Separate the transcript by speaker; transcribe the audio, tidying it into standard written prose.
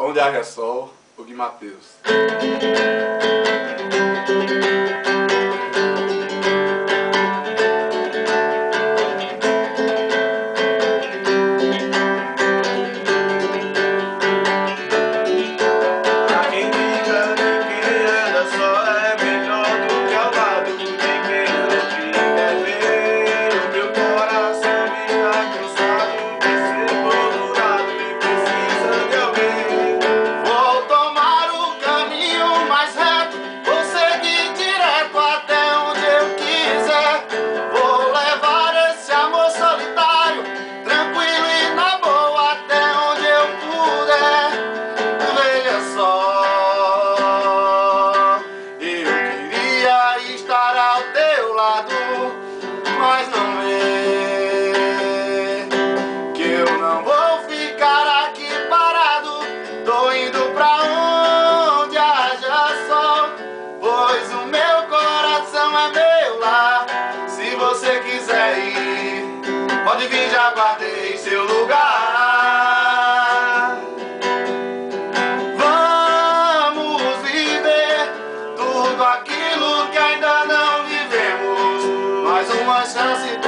Speaker 1: Onde haja sol, o Gui Mateus.
Speaker 2: Mas não vê que eu não vou ficar aqui parado. Tô indo pra onde haja sol, pois o meu coração é meu lar. Se você quiser ir, pode vir, já guardei seu lugar. Vamos viver tudo aquilo que ainda não vivemos. Mais uma chance.